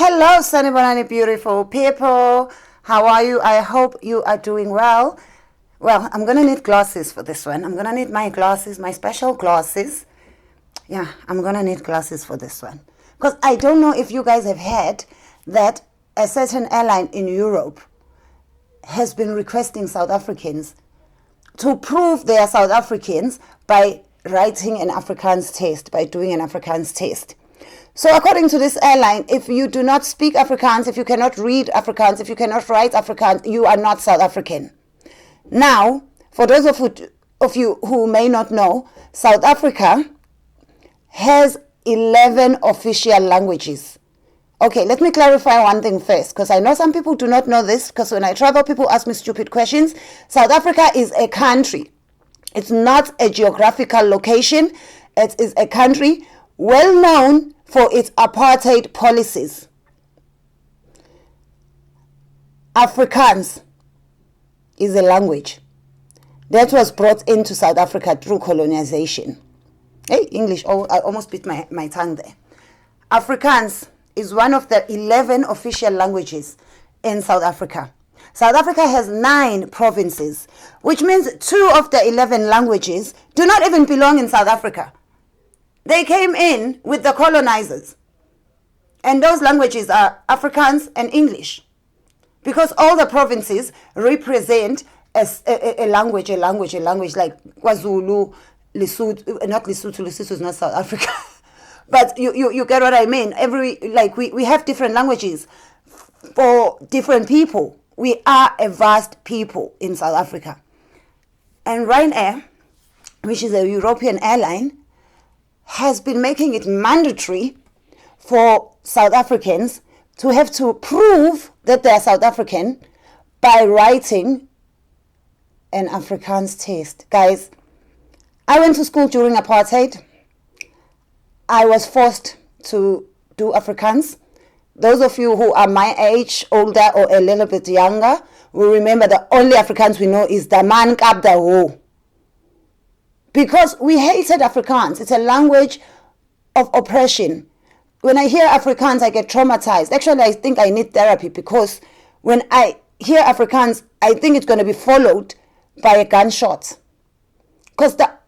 Hello, Sanibonani beautiful people. How are you? I hope you are doing well. Well, I'm going to need glasses for this one. I'm going to need my glasses, my special glasses. Yeah, I'm going to need glasses for this one. Because I don't know if you guys have heard that a certain airline in Europe has been requesting South Africans to prove they are South Africans by writing an Afrikaans test, by doing an Afrikaans test. So according to this airline, if you do not speak Afrikaans, if you cannot read Afrikaans, if you cannot write Afrikaans, you are not South African. Now, for those of you who may not know, South Africa has 11 official languages. Okay, let me clarify one thing first, because I know some people do not know this, because when I travel, people ask me stupid questions. South Africa is a country. It's not a geographical location. It is a country well known for its apartheid policies. Afrikaans is a language that was brought into South Africa through colonization. Hey, English, oh, I almost bit my tongue there. Afrikaans is one of the 11 official languages in South Africa. South Africa has 9 provinces, which means 2 of the 11 languages do not even belong in South Africa. They came in with the colonizers. And those languages are Afrikaans and English. Because all the provinces represent a language like KwaZulu, Lesotho, not Lesotho is not South Africa. But you get what I mean. We have different languages for different people. We are a vast people in South Africa. And Rynair, which is a European airline, has been making it mandatory for South Africans to have to prove that they are South African by writing an Afrikaans test. Guys, I went to school during apartheid. I was forced to do Afrikaans. Those of you who are my age, older or a little bit younger, will remember the only Afrikaans we know is the man kap the ho. Because we hated Afrikaans. It's a language of oppression. When I hear Afrikaans, I get traumatized. Actually, I think I need therapy, because when I hear Afrikaans, I think it's going to be followed by a gunshot. Because how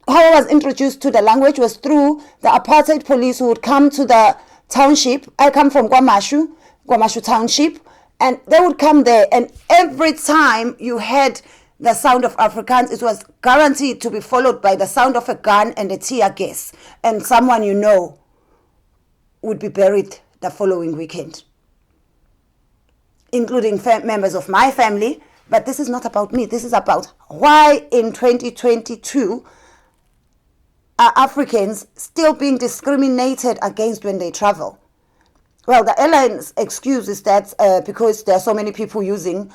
I was introduced to the language was through the apartheid police who would come to the township. I come from Kwamashu Township, and they would come there, and every time you had the sound of Afrikaans, it was guaranteed to be followed by the sound of a gun and a tear gas, and someone you know would be buried the following weekend, including members of my family. But this is not about me. This is about why in 2022 are Africans still being discriminated against when they travel. Well, the airline's excuse is that because there are so many people using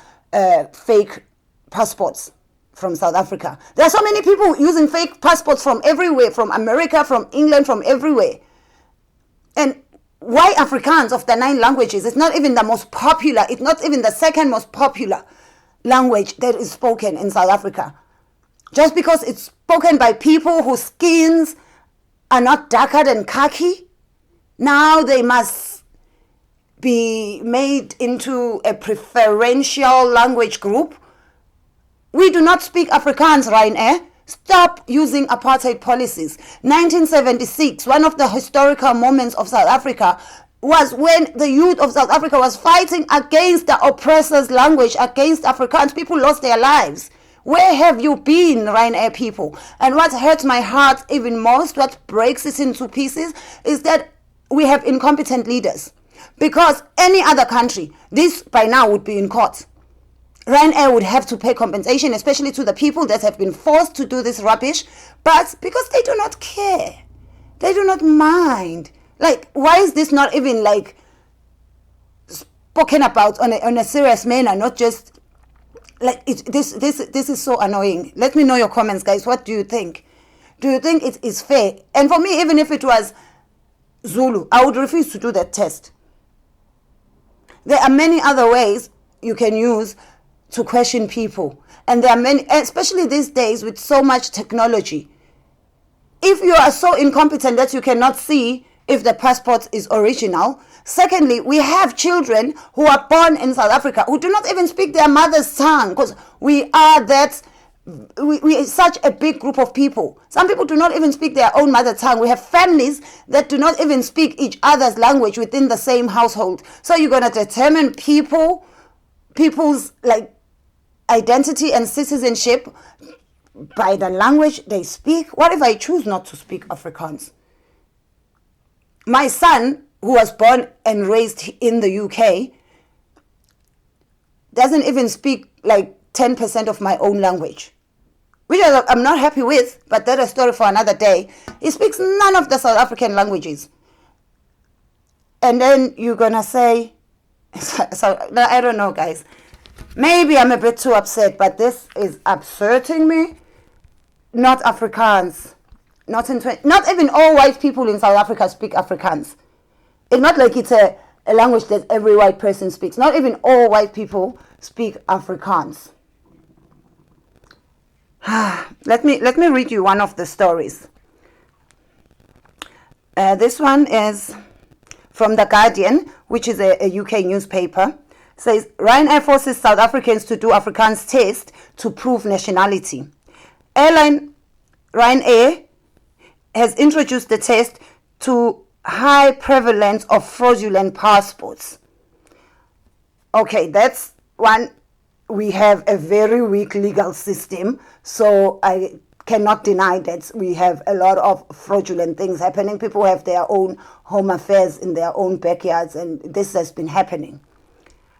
fake passports from South Africa. There are so many people using fake passports from everywhere, from America, from England, from everywhere. And why Afrikaans of the 9 languages? It's not even the most popular, it's not even the second most popular language that is spoken in South Africa. Just because it's spoken by people whose skins are not darker than khaki, now they must be made into a preferential language group. We do not speak Afrikaans, Rynair. Stop using apartheid policies. 1976, one of the historical moments of South Africa was when the youth of South Africa was fighting against the oppressor's language, against Afrikaans. People lost their lives. Where have you been, Ryanair people? And what hurts my heart even most, what breaks it into pieces, is that we have incompetent leaders. Because any other country, this by now would be in court. Ryanair would have to pay compensation, especially to the people that have been forced to do this rubbish. But because they do not care, they do not mind. Like, why is this not even like spoken about on a serious manner, not just like this is so annoying. Let me know your comments, guys. What do you think? Do you think it is fair? And for me, even if it was Zulu, I would refuse to do that test. There are many other ways you can use to question people. And there are many, especially these days with so much technology. If you are so incompetent that you cannot see if the passport is original, Secondly, we have children who are born in South Africa who do not even speak their mother's tongue, because we are such a big group of people. Some people do not even speak their own mother tongue. We have families that do not even speak each other's language within the same household. So you're going to determine people's like identity and citizenship by the language they speak? What if I choose not to speak Afrikaans? My son, who was born and raised in the UK, doesn't even speak like 10% of my own language, which I'm not happy with, but that's a story for another day. He speaks none of the South African languages. And then you're going to say, so I don't know, guys. Maybe I'm a bit too upset, but this is upsetting me. Not Afrikaans. Not even all white people in South Africa speak Afrikaans. It's not like it's a language that every white person speaks. Not even all white people speak Afrikaans. Let me read you one of the stories. This one is from The Guardian, which is a UK newspaper. It says, Ryanair forces South Africans to do Afrikaans test to prove nationality. Airline Rynair has introduced the test to high prevalence of fraudulent passports. Okay, that's one. We have a very weak legal system, so I cannot deny that we have a lot of fraudulent things happening. People have their own home affairs in their own backyards, and this has been happening.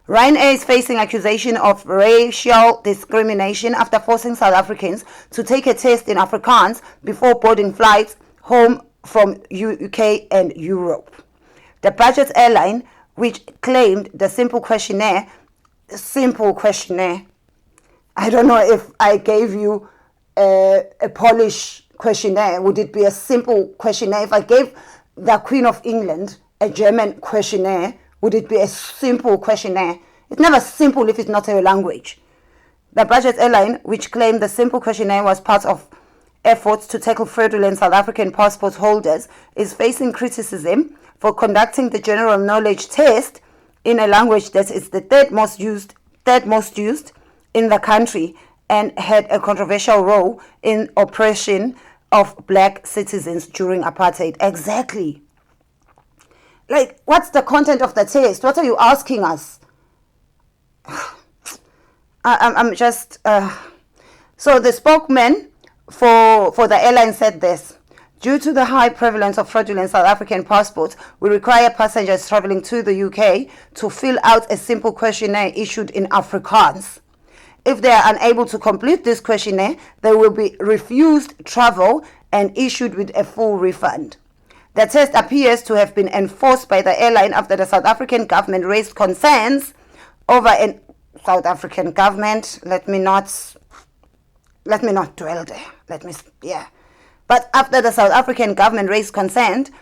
Ryanair is facing accusation of racial discrimination after forcing South Africans to take a test in Afrikaans before boarding flights home from UK and Europe. The budget airline, which claimed the simple questionnaire, I don't know if I gave you a Polish questionnaire, would it be a simple questionnaire? If I gave the Queen of England a German questionnaire, would it be a simple questionnaire? It's never simple if it's not a language. The budget airline, which claimed the simple questionnaire was part of efforts to tackle fraudulent South African passport holders, is facing criticism for conducting the general knowledge test in a language that is the third most used in the country and had a controversial role in oppression of black citizens during apartheid. Exactly. Like, what's the content of the test? What are you asking us? I'm just... So the spokesman for the airline said this. Due to the high prevalence of fraudulent South African passports, we require passengers traveling to the UK to fill out a simple questionnaire issued in Afrikaans. If they are unable to complete this questionnaire, they will be refused travel and issued with a full refund. The test appears to have been enforced by the airline after the South African government raised concerns over an South African government. Let me not dwell there. But after the South African government raised concerns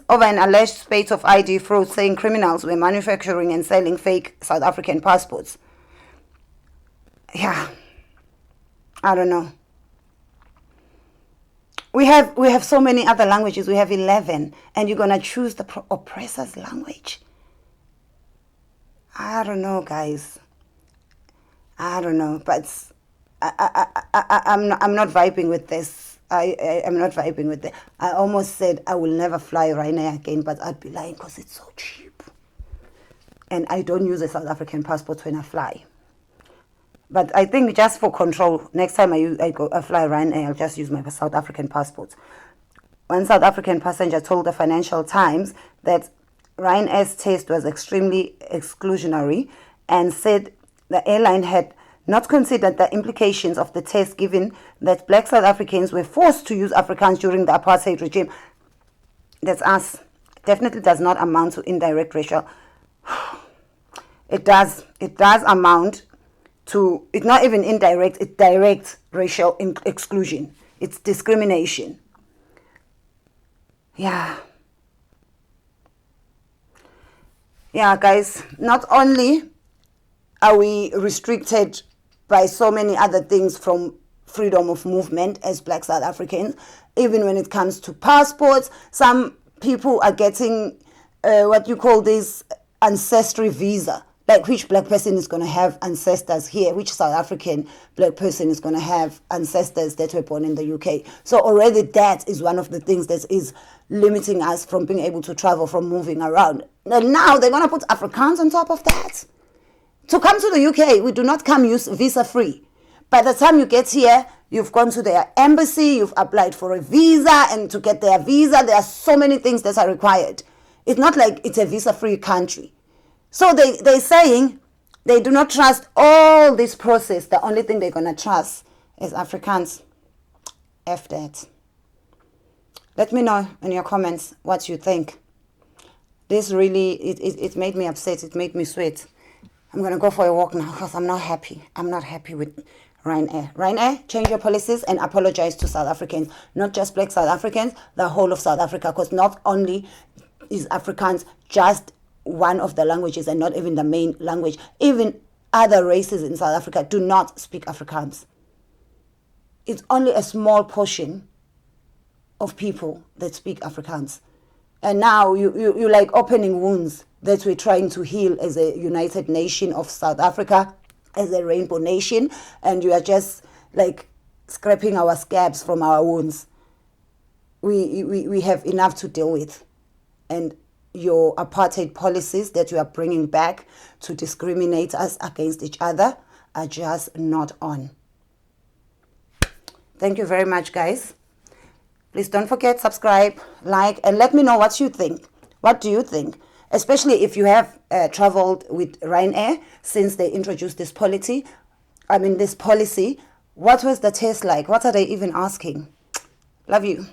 over an alleged spate of ID fraud, saying criminals were manufacturing and selling fake South African passports. Yeah, I don't know. We have so many other languages. We have 11, and you're gonna choose the oppressor's language. I don't know, guys. I don't know, but I'm not vibing with this. I'm not vibing with it. I almost said I will never fly Ryanair again, but I'd be lying because it's so cheap. And I don't use a South African passport when I fly. But I think just for control, next time I fly Ryanair, I'll just use my South African passport. One South African passenger told the Financial Times that Ryanair's test was extremely exclusionary and said the airline had not considered the implications of the test, given that black South Africans were forced to use Afrikaans during the apartheid regime. That's us. Definitely does not amount to indirect racial. It does amount to, it's not even indirect, it's direct racial exclusion. It's discrimination. Yeah, guys, not only are we restricted by so many other things from freedom of movement as black South Africans, even when it comes to passports, some people are getting what you call this ancestry visa. Like which black person is going to have ancestors here, which South African black person is going to have ancestors that were born in the UK. So already that is one of the things that is limiting us from being able to travel, from moving around. And now they're going to put Afrikaans on top of that. To come to the UK, we do not come visa free. By the time you get here, you've gone to their embassy, you've applied for a visa, and to get their visa, there are so many things that are required. It's not like it's a visa-free country. So they're saying they do not trust all this process. The only thing they're going to trust is Afrikaans. F that. Let me know in your comments what you think. This really, it made me upset. It made me sweat. I'm going to go for a walk now because I'm not happy. I'm not happy with Rynair. Rynair, change your policies and apologize to South Africans. Not just black South Africans, the whole of South Africa. Because not only is Afrikaans just one of the languages and not even the main language. Even other races in South Africa do not speak Afrikaans. It's only a small portion of people that speak Afrikaans. And now you're like opening wounds that we're trying to heal as a United Nation of South Africa, as a rainbow nation, and you are just like scraping our scabs from our wounds. We have enough to deal with. And your apartheid policies that you are bringing back to discriminate us against each other are just not on. Thank you very much, guys. Please don't forget, subscribe, like, and let me know what you think. What do you think? Especially if you have traveled with Ryanair since they introduced this policy. What was the test like? What are they even asking? Love you.